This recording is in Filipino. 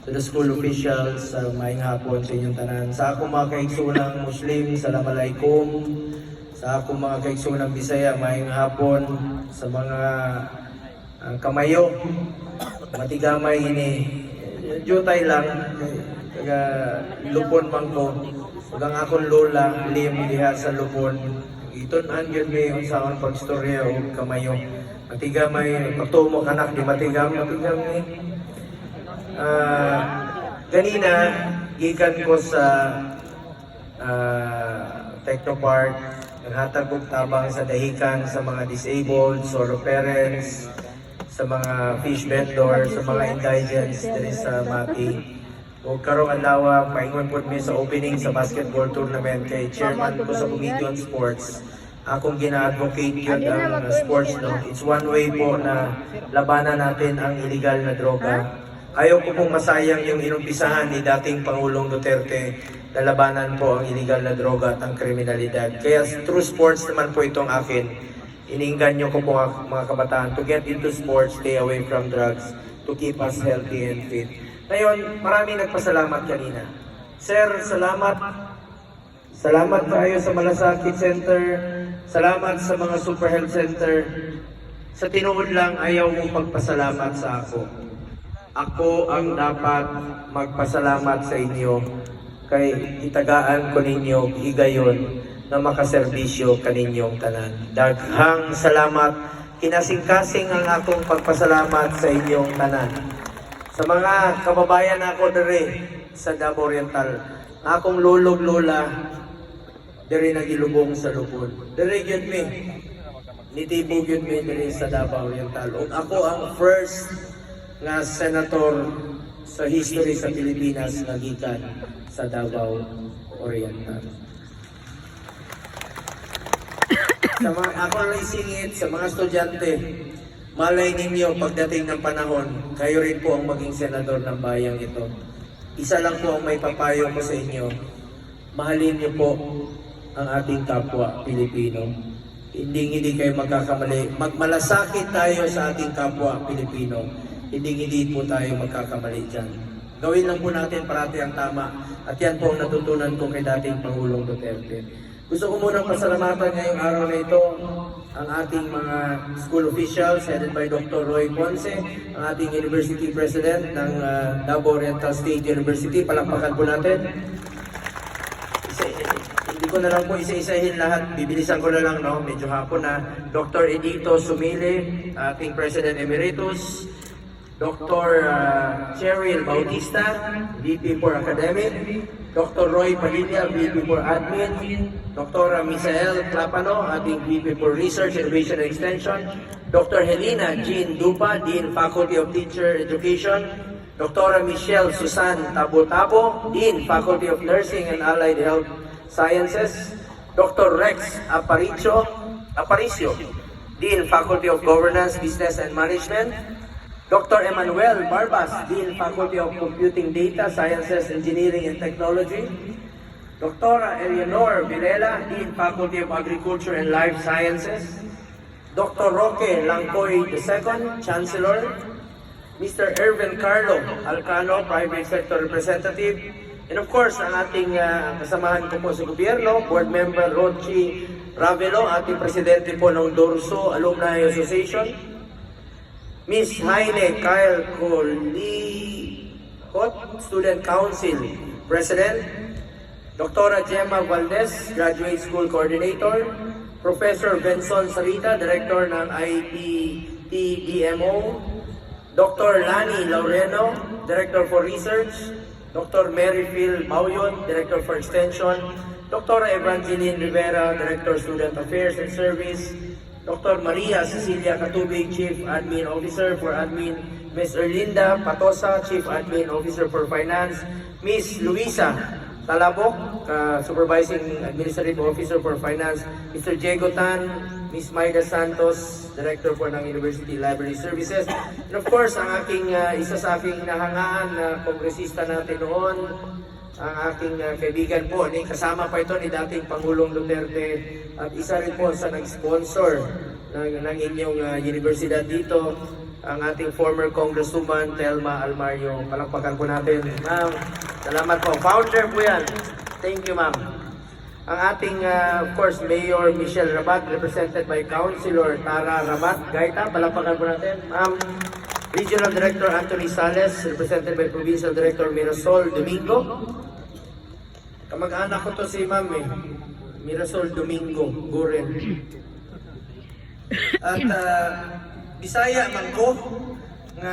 To the school officials, maayong hapon sa inyong tanan. Sa akong mga kaigsunang Muslim, Assalamualaikum. Sa akong mga kaigsunang Bisaya, maayong hapon. Sa mga kamayo, matigamay ini, jutay lang, taga Lupon man ko. Huwag akong lola, lim diha sa Lupon. Itunan yun may unsahon pagstorya o kamayo. Matigamay, pagtumo kanak, di matigam ni. Ganina, gikan ko sa Technopark, naghatag kong tabang sa dahikan sa mga disabled, solo parents, sa mga fish vendor, sa mga indigents diri sa Mati. O karong adlaw, paingon po mi sa opening sa basketball tournament kay chairman ko sa Committee on Sports. Akong gina-advocate yun ang sports, no? It's one way po na labanan natin ang illegal na droga. Ayaw ko pong masayang yung inumpisahan ni dating Pangulong Duterte na labanan po ang illegal na droga at ang kriminalidad. Kaya through sports naman po itong akin. Iniinganyo ko po mga kabataan to get into sports, stay away from drugs, to keep us healthy and fit. Ngayon, maraming nagpasalamat kanina. Sir, salamat. Salamat kayo sa Malasakit Center. Salamat sa mga Super Health Center. Sa tinuod lang, ayaw mong magpasalamat sa ako. Ako ang dapat magpasalamat sa inyo kay itagaan ko ninyo higayon na makaserbisyo kaninyong tanan. Daghang salamat, kinasing-kasing ang akong pagpasalamat sa inyong tanan. Sa mga kababayan ako dere sa Davao Oriental, akong lulog-lula dere nagilubong sa Lupon. Dere gyud mi, nitibog gyud mi dere sa Davao Oriental. Ug ako ang first nga senator sa history sa Pilipinas nga gikan sa Davao Oriental. Sa mga ako rin singit sa mga estudyante, malay ninyo pagdating ng panahon, kayo rin po ang maging senador ng bayang ito. Isa lang po ang may papayo ko sa inyo, mahalin niyo po ang ating kapwa Pilipino. Hindi kayo magkakamali. Magmalasakit tayo sa ating kapwa Pilipino. Hindi po tayo magkakamali dyan. Gawin lang po natin parati ang tama. At yan po ang natutunan ko kay dating Pangulong Duterte. Gusto ko munang pasalamatan ngayong araw na ito ang ating mga school officials headed by Dr. Roy Ponce, ang ating University President ng Davao Oriental State University. Palakpakan po natin. Hindi ko na lang po isa-isahin lahat. Bibilisan ko na lang, no? Medyo hapon na. Dr. Edito Sumile, ating President Emeritus. Dr. Cheryl Bautista, VP for Academic. Dr. Roy Padilla, VP for Admin. Dr. Misael Clapano, ating VP for Research, Innovation and Extension. Dr. Helena Jean Dupa, Dean Faculty of Teacher Education. Dr. Michelle Susan Tabo-Tabo, Dean Faculty of Nursing and Allied Health Sciences. Dr. Rex Aparicio, Dean Faculty of Governance, Business and Management. Dr. Emmanuel Barbas, Dean Faculty of Computing Data, Sciences, Engineering and Technology. Dr. Eleanor Vilela, Dean Faculty of Agriculture and Life Sciences. Dr. Roque Langkoy II, Chancellor. Mr. Ervin Carlo Alcano, Private Sector Representative. And of course, ang ating kasamahan ko po sa gobyerno, Board Member Rochi Ravelo, ating Presidente po ng Dorso Alumni Association. Miss Heine Kyle Colicot, Student Council President. Dr. Gemma Valdez, Graduate School Coordinator. Professor Benson Sarita, Director ng IPTDMO. Dr. Lani Laureno, Director for Research. Dr. Mary Phil Mauyon, Director for Extension. Dr. Evangeline Rivera, Director Student Affairs and Service. Dr. Maria Cecilia Katubig, Chief Admin Officer for Admin. Ms. Erlinda Patosa, Chief Admin Officer for Finance. Ms. Luisa Talabok, Supervising Administrative Officer for Finance. Mr. Diego Tan, Ms. Maida Santos, Director po ng University Library Services. And of course, ang aking isa sa aking nahangaan na kongresista natin noon, ang aking kaibigan po, kasama pa ito ni dating Pangulong Duterte at isa rin po sa nag-sponsor ng inyong universidad dito, ang ating former Congresswoman Telma Almario. Palakpakan po natin. Ma'am, salamat po. Founder po yan. Thank you, ma'am. Ang ating, of course, Mayor Michelle Rabat, represented by Councilor Tara Rabat. Gaita, palakpakan po natin. Ma'am, Regional Director Anthony Sales, represented by Provincial Director Mirasol Domingo. Kamag-anak ko to si ma'am eh. Mirasol Domingo, Guren. At Bisaya man ko nga